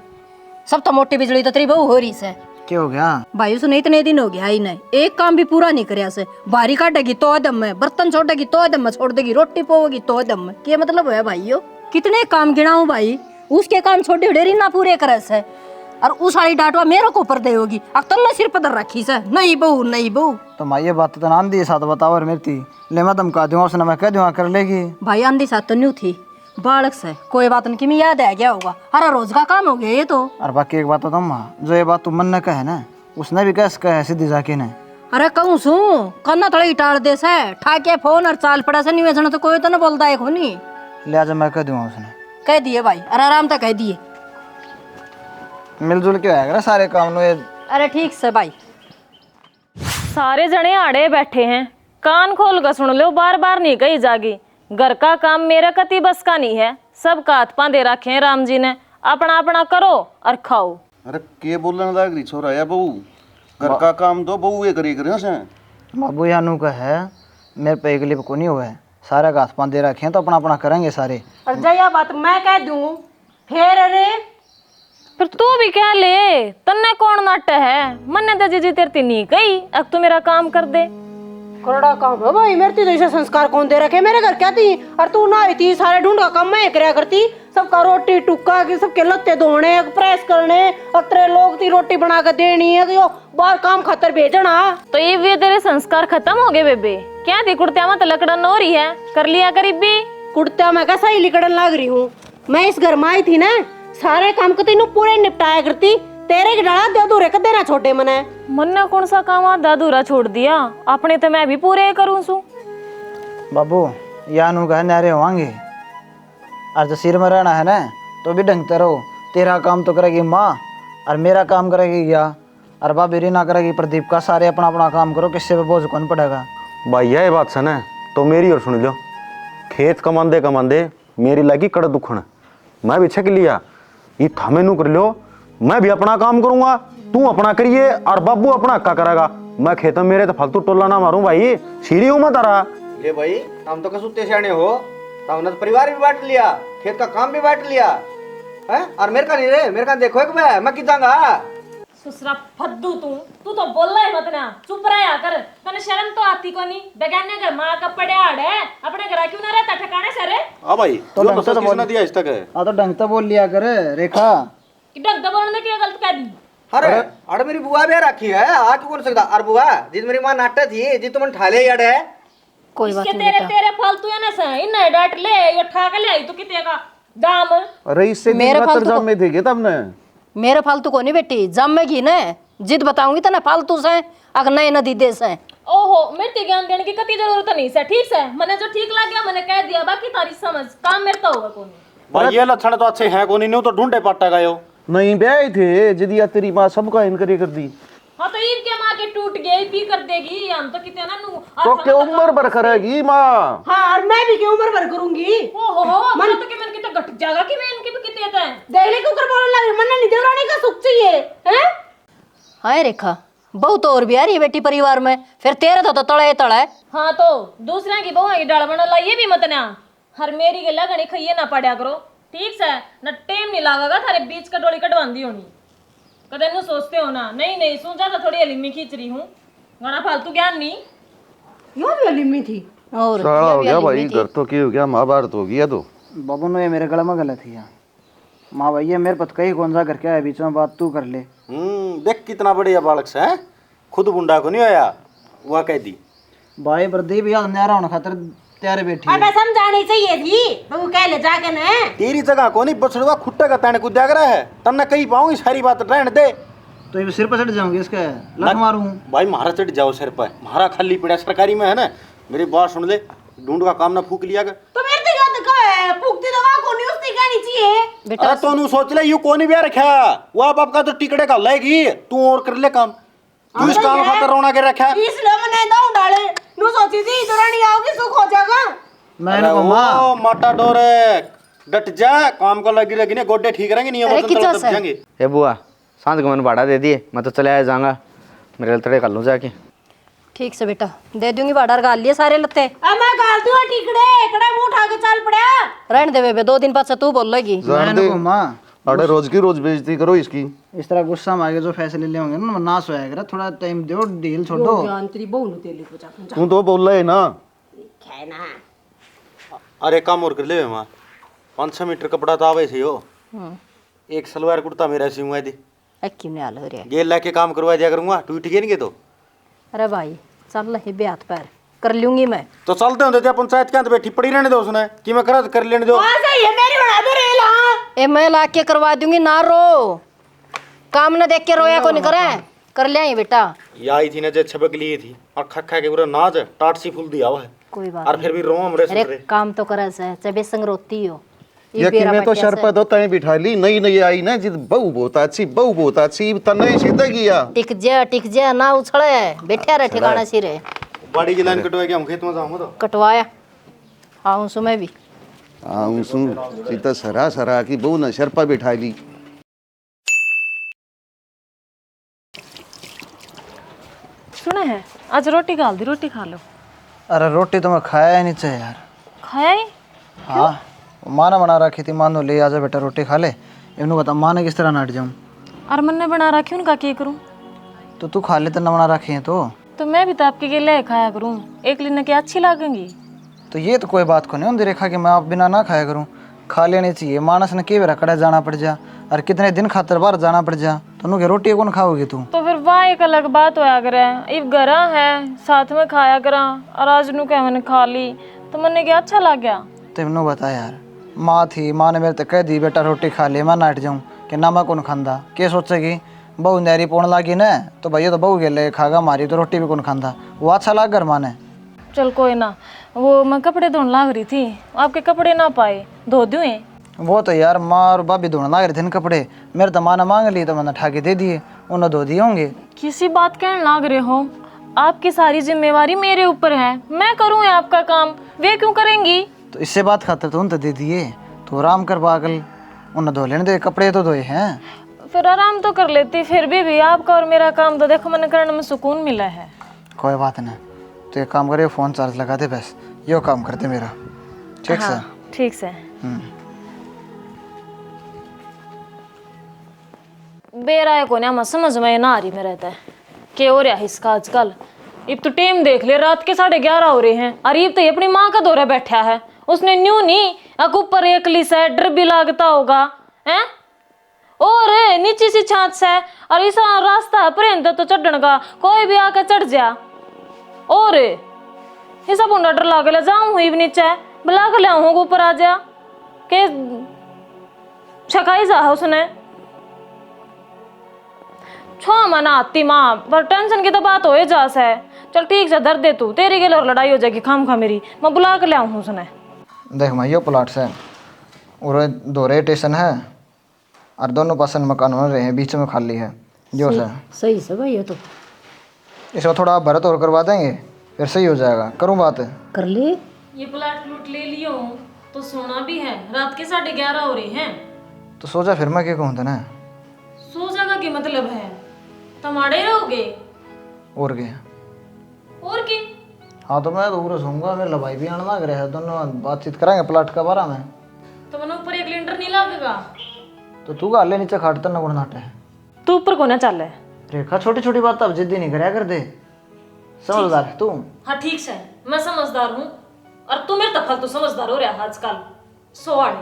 सब तो मोटी बिजली तो तेरी बहू हो रही है। क्या हो गया? भाई उसने इतने दिन हो गया ही नहीं, एक काम भी पूरा नहीं करया से। बारी काटेगी तो दम में, बर्तन छोड़ेगी तो दम में छोड़ देगी, रोटी पोवेगी तो दम में। क्या मतलब है भाइयों? कितने काम गिनाऊं भाई, उसके काम छोटे डेरी ना पूरे करे से और उस वाली डांटवा मेरे को ऊपर दे होगी। अब तन्ने सिर पर रखी से नहीं बहू नहीं बहू। तो माँ ये बात तो आंधी साथ बताओ और मेरी थी ले मैं धमका दूंगा उसने, मैं कह दूंगा कर लेगी। भाई आंधी साथ तो न्यू थी बालक से कोई बात नहीं कि मैं याद आ गया होगा, हर रोज का काम हो गया ये तो। और बाकी एक बात तो माँ, जो ये बात तुम मन ने कहे ना उसने भी कैसे कहे सीधी जाके ने। अरे कहूँ सू कन्ना थोड़ी टाल दे से ठाके फोन और चाल पड़ा से निवेदन तो कोई तो न बोलता है खूनी। ले आज मैं कह दूंगा उसने। कह दिए भाई, अरे आराम से कह दिए। मिलजुल के आएगा सारे काम नो ये। अरे ठीक से भाई। सारे जने आड़े बैठे हैं, कान खोल कर सुन लो, बार बार नहीं कही जागी। घर का काम मेरा कति बस का नहीं है, सब का हाथ पांदे रखे हैं राम जी ने, अपना अपना करो और खाओ। अरे के बोलने लग रही छोरा या बहू, घर का काम तो बहू ये करे से। बाबू यानू का है, मेरे पे एक लिप को नहीं हुआ है, सारा घास पान दे रखे हैं तो अपना अपना करेंगे सारे। और जया बात मैं कह दूं फिर अरे फिर तू भी क्या ले, तन्ने कौन नाट है? मन्ने तो जीजी तेरी नहीं कही अब तू मेरा काम कर दे। करोड़ा काम है भाई, मेरे तो ऐसे संस्कार कौन दे रखे? मेरे घर क्या थी और तू ना थी, सारे ढूंढ का काम मैं करया करती। सबका रोटी टुक्का की सबके लत्ते धोने प्रेस करने, अतरे लोग थी रोटी बना कर देनी है कि बाहर काम खातर भेजना। तो ये भी तेरे संस्कार खत्म हो गए बेबे? क्या थी कुर्तिया में तो लकड़न हो रही है, कर लिया करीबी। कुर्ता मैं कैसा ही लिकड़न लग रही हूँ, मैं इस घर में आई थी ना, सारे काम को तीनों पूरे निपटाया करती। तेरे के डाला दे अधूरे कर देना छोटे मने। मन ने कौन सा काम आधा अधूरा छोड़ दिया, अपने तो मैं भी पूरे करूँ सू। बाबू यानू कह नारे होंगे, और जो सिर में रहना है ना तो भी ढंगते रहो। तेरा काम तो करेगी माँ और मेरा काम करेगी या, और भाभी रीना करेगी प्रदीप का। सारे अपना अपना काम करो, किससे पे बोझ कौन पड़ेगा। भाई यह बात सुन है तो मेरी और सुन लो। खेत कमांदे कमांदे मेरी लगी कड़ दुखन, मैं भी छक लिया। ये थामे नू कर लो, मैं भी अपना काम करूंगा, तू अपना करिए और बाबू अपना हक्का करेगा। मैं खेत में मेरे तो फालतू टोला ना मारूं भाई, सीढ़ी हूं मैं तारा। ये भाई हम तो कसुत्ते सियाने हो, हमने तो परिवार भी बांट लिया, खेत का काम भी बांट लिया है। और मेरे का नहीं रे, मेरे का देखो एक मैं कितांगा सुसरा फद्दू तू तो बोल रहा है मत ना, चुप रहा कर। तने शर्म तो आती को नहीं, बेगाने घर माँ का पड़ेहाड़ है, अपने घर क्यों ना रहता ठिकाने से रे। हाँ भाई तो जो ढंग से तो किसने बोल दिया आज तक है। हाँ तो ढंग से बोल लिया करे रेखा। कि ढंग से बोलने की गलत कह दी। अरे अरे मेरी बुआ भी रखी है, आ क्यों बोल सकता। अरे बुआ जिस मेरी माँ नाट्य थी जी तुम ठाले याद है। कोई बात इसके नहीं तेरे बेटा, तेरे फालतू है ना से इन्हें डांट ले, ये ठा के ले आई तो कितने का दाम। अरे इससे मेरे दिन फालतू जाम को- में थे तबने। मेरे फालतू को नहीं बेटी, जमेगी ना जिद बताऊंगी तो ना फालतू से अगर नए नदी देश है। ओहो मेरे ज्ञान देने की कती जरूरत नहीं है, ठीक है। मैंने जो ठीक लग गया मैंने कह दिया, बाकी तारी समझ काम मेरे तो होगा कौन। भाई ये लक्षण तो अच्छे हैं कोनी, नहीं तो ढूंढे पाटा गए हो। नहीं ब्याह थे जिदिया तेरी माँ सबका इनकरे कर दी। हाँ तो ईद के माँ के टूट गए पी कर देगी, हम तो कितने ना नू तो क्या उम्र भर करेगी माँ। हाँ और मैं भी की उम्र भर करूंगी। ओहो मन तो कि मन की तो घट जाएगा कि मैं इनके भी कितने थे। देले को कर बोलने लग रही, मन नहीं देवरानी का सुख चाहिए हैं। हाय रेखा, बहुत और भी आ रही है बेटी परिवार में, फिर तेरे तो तड़े तड़ा है। हाँ तो दूसरे की बहु की डाल बना ला, ये भी मत ना हर मेरी के लगनी खाइए ना पड़ा करो, ठीक है ना। टेम नहीं लागेगा थारे बीच का डोली कटवांदी होनी, कदे नु सोचते हो ना। नहीं नहीं सुन जा, थोड़ी हलिमी खींच रही हूँ, घना फालतू ज्ञान नहीं। यो भी लिम्मी थी। और सारा ये हो भी गया अली भाई, में थी। घर तो क्या हो गया, महाभारत हो गया तो। बाबू ने ये मेरे गले में गलत हिया। माँ भैया मेरे पत कहीं कौन सा करके आया, बीच में बात तू कर ले। देख कितना बढ़िया बालक से है, खुद बुंडा को नहीं आया वह कह दी। भाई प्रदीप यार न्यारा होने खातिर तैयार बैठी है। अबे समझानी चाहिए थी, बहू कह ले जाके ना। तेरी जगह को नहीं बछड़वा खुट्टे का ताने कुद्या कर है, तन्ने कही पाऊंगी सारी बात रहने दे। तो ये सिर पर चढ़ जाऊंगी इसके, लग मारूं। भाई महारा चढ़ जाओ सिर पर, महारा खाली पड़ा सरकारी में है ना। मेरी बात सुन ले, ढूंढ का काम ना फूक लिया कर। तो मेरे तो याद का है, पुगती दवा को नहीं उसने कहनी चाहिए। बेटा अरे तू सोच ले यू कोनी भी रखा, वो बाप का तो टिकड़े का लेगी, तू और कर ले काम। तू इस काम खातर रोना के रखा। इसलिए मैंने दाऊ डाले, नु सोची थी दुरानी आओगी सुख हो जाएगा। मैंने को माँ ओ माटा डोरे डट जा, काम को लगी लगी ने गोड्डे ठीक रहेंगे, नहीं अरे बतन कितना तलब सा है? जाएंगे। ए बुआ सांझ को मैंने भाड़ा दे दिए, मैं तो चले आया जाऊंगा, मेरे लतड़े कर लूँ जाके। ठीक से बेटा दे दूंगी, बाडर गाल लिए सारे लत्ते। अब मैं गाल दूं टिकड़े, कड़ा मुंह उठा के चल पड़ा। रहने दे बेबे, 2 दिन बाद से तू बोल लेगी। मैंने को माँ अरे रोज की रोज बेइज्जती करो इसकी। इस तरह गुस्सा में आगे जो फैसले ले होंगे ना नाश होया करे। थोड़ा टाइम दो, डील छोड़ो। ज्ञान तेरी बहू ने तेली पूछा तू तो बोल रहा है ना। है ना। अरे काम और कर ले माँ, 5-6 मीटर कपड़ा तो आवे से हो। एक सलवार कुर्ता मेरा सिंवा दी, क्यों नहीं हाल हो रहा है? गेल लाके काम करवा दिया करूंगा, टूट गए नहीं तो। अरे भाई चल रही ब्याह पैर कर लूंगी मैं। तो चलते होते थे पंचायत के अंदर बैठी पड़ी रहने दो उसने कि मैं करा कर लेने दो। हां सही है, मेरी बना दो रेल। हां ए मैं ला के करवा दूंगी, ना रो। काम न देख के रोया को नहीं करे, कर लिया ही बेटा। ये आई थी ना जो छबक ली थी और खा खा के पूरा नाच टाट सी फूल दिया हुआ है, कोई बात और फिर भी रो हमरे अरे सुन काम तो करे से चबे संग रोती हो। यकीन में तो शरपत होता है बिठा ली, नई नई आई ना जिद बहु बहुत अच्छी, बहु बहुत अच्छी तने सीधा किया। टिक जा ना उछड़े, बैठे रहे ठिकाना सिरे। बाड़ी की लाइन कटवा के हम खेत में जाऊंगा तो कटवाया हाँ सुमे भी। हाँ सुन सीता सरा सरा की बहु ने शरपा बिठा ली। सुना है आज रोटी गाल दी, रोटी खा लो। अरे रोटी तो मैं खाया ही नहीं चाहिए यार। खाया ही हाँ माँ ने बना रखी थी, माँ ने ले आजा बेटा रोटी खा ले। इन्होंने बता माँ ने किस तरह नाट जाऊँ। और मन ने बना रखी उनका क्या करूँ। तो तू खा ले, तो न बना रखी है तो मैं भी तो आपके के लिए खाया करूँ, एक लेने की अच्छी लगेंगी। तो ये तो कोई बात को नहीं होती रेखा कि मैं आप बिना ना खाया करूँ। खा लेनी चाहिए। मानस ने के बेरा कड़ा जाना पड़ जा और कितने दिन खातर बाहर जाना पड़ जा, तो उनके रोटी कौन खाओगी तू। तो फिर वहाँ एक अलग बात होया करे, इब गरा है साथ में खाया करा और आज नु क्या मैंने खा ली तो मैंने क्या अच्छा लग गया। तो इन्हों बता यार, माँ थी, माँ ने मेरे तक कह दी बेटा रोटी खा ले, मैं नाट जाऊँ कि ना मैं कौन खांदा। के सोचेगी बहू नहरी पौन लागी न तो भैया तो बहू गेले खागा मारी तो रोटी भी कौन खांदा। वो अच्छा लग घर माने। चल कोई ना, वो मैं कपड़े धोने लाग रही थी, आपके कपड़े ना पाए, धो दूँ? वो तो यार माँ और भाभी धोने लग रहे थे न कपड़े, मेरे तो माँ ने मांग ली तो मैंने ठाके दे दिए, उन्हें धो दिए होंगे। किसी बात कहने लाग रहे हो? आपकी सारी जिम्मेवारी मेरे ऊपर है, मैं करूँ आपका काम, वे क्यों करेंगी? तो इससे बात खातर तो उन तो दे दिए, तो आराम कर पागल, उन्हें धो लेने दे, कपड़े तो धोए हैं। फिर आराम तो कर लेती, फिर भी आपका और मेरा काम तो देखो मैंने करने में सुकून मिला है। कोई बात नहीं, तो एक काम करे, फ़ोन चार्ज लगा दे, बस यो काम करते मेरा। ठीक से? ठीक से। बेरा को ना समझ में ना आ रही में रहता है क्या हो रहा है इसका आजकल। अब तो टाइम देख ले, रात के 11:30 हो रहे हैं, और अब तो ये अपनी माँ का दौरा बैठा है, उसने न्यू नहीं अक ऊपर एकली से डर भी लगता होगा हैं, और नीचे सी छात से, और इस रास्ता पर तो चढ़ने का कोई भी आकर चढ़ जा, और ये सब डर लागे जाऊं हुई भी नीचे बुला कर लिया ऊपर आ जा के छकाई जा उसने छो मना आती माँ, पर टेंशन की तो बात हो जा से। चल ठीक से दर्द दे तू, तेरी के लिए और लड़ाई हो जाएगी खाम खा मेरी, मैं बुला कर ले आऊँ उसने। देख मैं यो प्लाट से और दोहरे स्टेशन है और दोनों पास मकान बन रहे हैं, बीच में खाली है जो से। सही से भाई, ये तो इसमें थोड़ा भरत और करवा देंगे फिर सही हो जाएगा। करूँ बात? कर ले। ये प्लाट लूट ले लियो तो सोना भी है, रात के 11:30 हो रहे हैं, तो सोचा फिर मैं क्या कहूँ था ना। सो जगह की मतलब है तमाड़े रहोगे और क्या? और की? हाँ तो मैं तो पूरा सोऊंगा, मेरे लभाई भी आने लग रहे हैं, दोनों बातचीत करेंगे प्लाट का बारे में। तो मैंने ऊपर 1 लिंटर नहीं लगेगा तो तू गा ले नीचे खाट ना गुण नाटे है। तू ऊपर को ना चल है रेखा, छोटी छोटी बात अब जिद्दी नहीं कराया कर दे, समझदार है तू। हाँ ठीक से, मैं समझदार हूँ, और तू मेरे तफल तो समझदार हो रहा है आजकल सोआड़ी।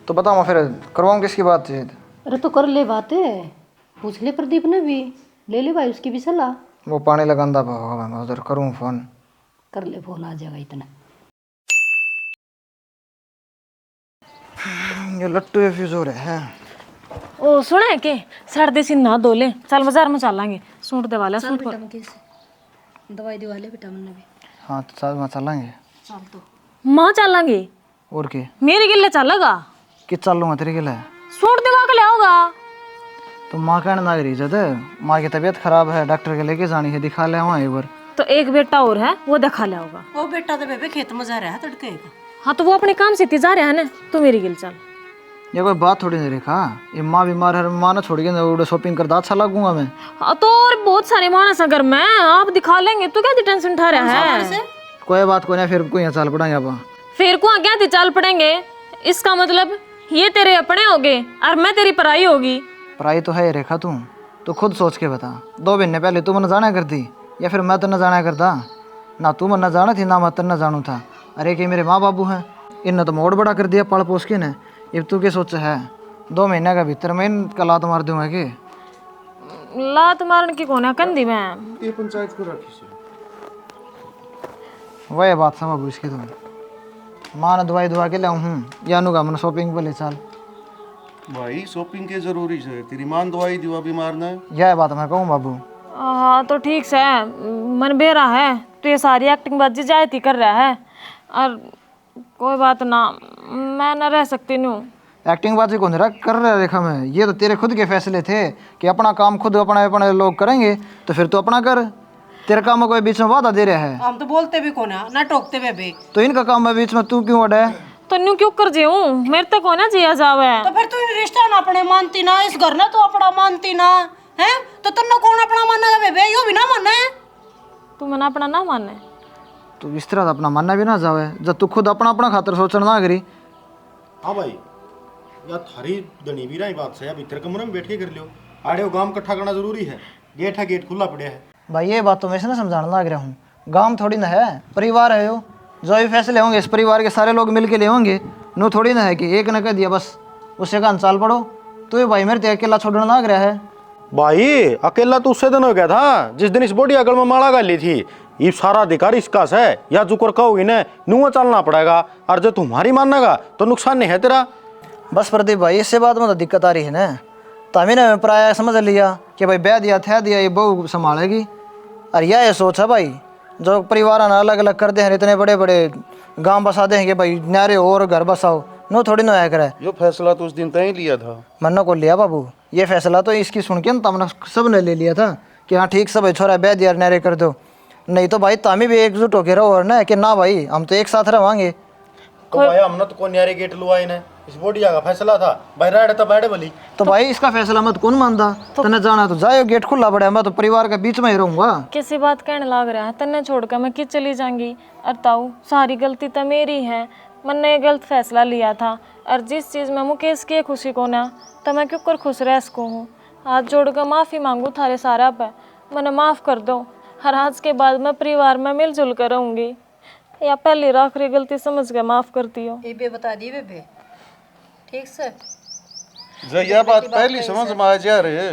तो बताओ मैं फिर करवाऊँ किसकी बातचीत? अरे तो कर ले बातें, पूछ ले प्रदीप ने भी, ले ले भाई उसकी भी सलाह। वो पानी लगांदा होगा, मैं उधर करूँ फ़ोन। कर ले, फोन आ जाएगा इतना। ये लट्टू ये फ्यूज हो रहे हैं। ओ सुना है के सर्दी से ना धो ले, चल बाजार में चलेंगे, सूट दे वाला सूट पर दवाई दिवा ले बेटा मैंने भी। हाँ तो साथ में चलेंगे। चल तो माँ चलेंगे और क्या? मेरे गिल्ले चलेगा कि चल लूँगा तेरे के लिए? सूट दिवा के ले आओगा। तो माँ कहने लग रही जद माँ की तबीयत खराब है, डॉक्टर के लेके जानी है, दिखा ले वहाँ एक बार। तो एक बेटा और है, वो दिखा ले आओगा। वो बेटा तो बेबे खेत में जा रहा है तड़के का। हाँ तो वो अपने काम से जा रहा है ना, तू मेरी गिल चल। ये कोई बात थोड़ी नहीं रेखा, ये माँ बीमार है, माँ ना छोड़ के शॉपिंग करता अच्छा लगूंगा मैं। हाँ तो और बहुत सारे मानस अगर मैं आप दिखा लेंगे, तू क्या टेंशन उठा रहा है? कोई बात को नहीं, फिर कोई चल पड़ेंगे आप। फिर को क्या थी चल पड़ेंगे, इसका मतलब ये तेरे अपने होगे और मैं तेरी पराई होगी। पराई तो है रेखा, तू खुद सोच के बता। 2 महीने पहले तू मन जाना करती या फिर मैं तो न जाना करता? ना तू मन जाना थी ना मैं न जानू था। अरे कि मेरे माँ बाबू हैं, इनने तो मोड़ बड़ा कर दिया पाल पोस के ने। अब तू क्या सोचा है 2 महीने का भीतर मैं इनका लात मार दूंगा कि? लात मारने की कोना कंदी मैं ये पंचायत को रखी से वही बात समझ बाबू इसकी। तुम माँ ने दवाई दुआ के लाऊँ हूँ या नुगा मन शॉपिंग पे ले चल। भाई शॉपिंग के जरूरी है, तेरी मान दवाई दिवा बीमार ना है। यह बात मैं कहूँ बाबू। हाँ तो ठीक से मन बेरा है, तो ये सारी एक्टिंग बाजी जायती कर रहा है, और कोई बात ना, मैं न रह सकती नू। एक्टिंग बाजी कौन कर रहा रेखा में? ये तो तेरे खुद के फैसले थे कि अपना काम खुद अपने लोग करेंगे, तो फिर तो अपना कर। तेरे काम में कोई बीच में वादा दे रहा है? हम तो बोलते भी कौन है ना, टोकते बेबे। तो इनका काम में बीच में तू क्यों अड़ा है? तो न्यू क्यों कर जीऊं, मेरे तक होना जिया जावे। तो फिर तू इन रिश्ता ना अपने मानती ना, इस घर ना तू अपना मानती ना है, तो तुमने कौन अपना मानेगा बेबे? यो भी ना माने। तू मना अपना ना माने, तो इस तरह अपना मानना भी ना जावे जब तू खुद अपना खातर सोचना ना करी। हाँ भाई, या थारी दनी भी रही बात से, अब इतर कमरे में बैठ के कर लियो। आड़े गांव इकट्ठा करना जरूरी है, गेट है, गेट खुला पड़ा है। भाई ये बात तो मैं से ना समझाने लग रहा हूँ, गांव थोड़ी ना है, परिवार है। यो जो भी फैसले होंगे इस परिवार के सारे लोग मिल के ले होंगे, नो थोड़ी ना है कि एक ने कह दिया बस उससे का चाल पड़ो। तो ये भाई मेरे ते अकेला छोड़ना लग रहा है। भाई अकेला तो उससे दिन हो गया था जिस दिन इस बोटी अकल में माला गाली थी। ये सारा अधिकार इसका है, या जुकर कहोगी ना नुआ चलना पड़ेगा, और जो तुम्हारी मानेगा तो नुकसान नहीं है तेरा। बस प्रदीप भाई इससे बात में तो दिक्कत आ रही है ना, तभी ने प्राय समझ लिया कि भाई ब्याह दिया था दिया ये बहू संभालेगी। और यह ये सोच है भाई जो परिवार ना अलग अलग कर दे हैं, इतने बड़े बड़े गांव बसा दे हैं कि भाई न्यारे और घर बसाओ, नो थोड़ी ना आया करे। जो फैसला तो उस दिन तय लिया था। मन्नो को लिया बाबू, ये फैसला तो इसकी सुन के ना तमने सब ने ले लिया था कि हाँ ठीक सब छोरा ब्याह दिया न्यारे कर दो, नहीं तो भाई तामी भी एकजुट होके रहो और ना कि ना भाई हम तो एक साथ रहेंगे। तो भाई हमने तो कोई गेट लुआ इन्हें, इस बोडिया का फैसला था भाई, राड तो बैठे भली। तो भाई इसका फैसला मत कौन मानता, तने जाना तो जाए, गेट खुला पड़ा है, मैं तो परिवार के बीच में ही रहूंगा। किसी बात कहने लग रहा है, तन्ने छोड़कर मैं कि चली जाऊंगी। और ताऊ सारी गलती तो मेरी है, मैंने ये गलत फैसला लिया था, और जिस चीज़ में मुकेश की खुशी को ना तो मैं क्यों कर खुश रह सकूँ हूँ। हाथ जोड़कर माफ़ी मांगू थारे सारा पे, मैंने माफ़ कर दो। हर आज के बाद मैं परिवार में मिलजुल कर रहूँगी, या पहली आखिरी गलती समझ के माफ़ करती हो। ये बे बता दी बेबे, ठीक से जब यह बात पहली समझ में आ जा रहे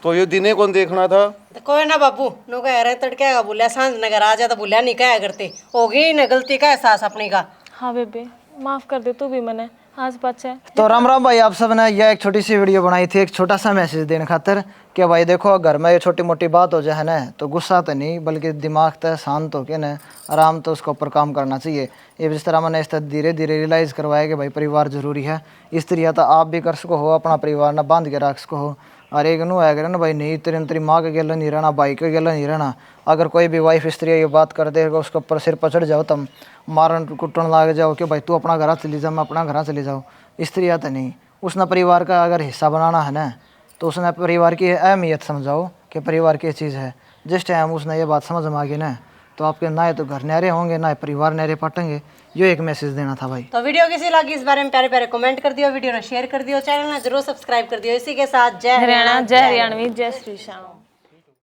तो ये दिने कौन देखना था। तो कोई ना बाबू नो कह रहे तड़के का बोलिया सांझ नगर आ जा तो बोलिया नहीं क्या करते होगी ना गलती का एहसास अपनी का। हाँ बेबे माफ़ कर दे तू भी मैंने आज बच्चे। तो राम राम भाई, आप सब ने यह एक छोटी सी वीडियो बनाई थी एक छोटा सा मैसेज देने खातर कि भाई देखो घर में ये छोटी मोटी बात हो जाए ना तो गुस्सा तो नहीं बल्कि दिमाग तो शांत होके ना आराम तो उसके ऊपर काम करना चाहिए। ये जिस तरह मैंने इस तरह धीरे धीरे रियलाइज़ करवाया कि भाई परिवार ज़रूरी है, इस तरह तो आप भी कर सको हो, अपना परिवार ना बांध के रख सको हो। और एक नू है ना भाई नहीं तेरी माँ के गेला नहीं रहना, भाई के गेला नहीं रहना। अगर कोई भी वाइफ स्त्री ये बात कर देगा उसके ऊपर सिर पर चढ़ जाओ, तुम मारन कुटन लाग जाओ कि भाई तू अपना घर चली जा मैं अपना घर चली जाओ, इस तरह तो नहीं। उसने परिवार का अगर हिस्सा बनाना है ना तो उसने परिवार की अहमियत समझाओ कि परिवार की चीज़ है। जिस टाइम उसने ये बात समझ में आ गई ना तो आपके ना तो घर न्यारे होंगे ना परिवार न्यारे पाटेंगे। ये एक मैसेज देना था भाई। तो वीडियो कैसी लगी इस बारे में प्यारे प्यारे कमेंट कर दियो, वीडियो ने शेयर कर दियो, चैनल ने जरूर सब्सक्राइब कर दियो। इसी के साथ जय हरियाणा, जय हरियाणवी, जय श्री श्याम।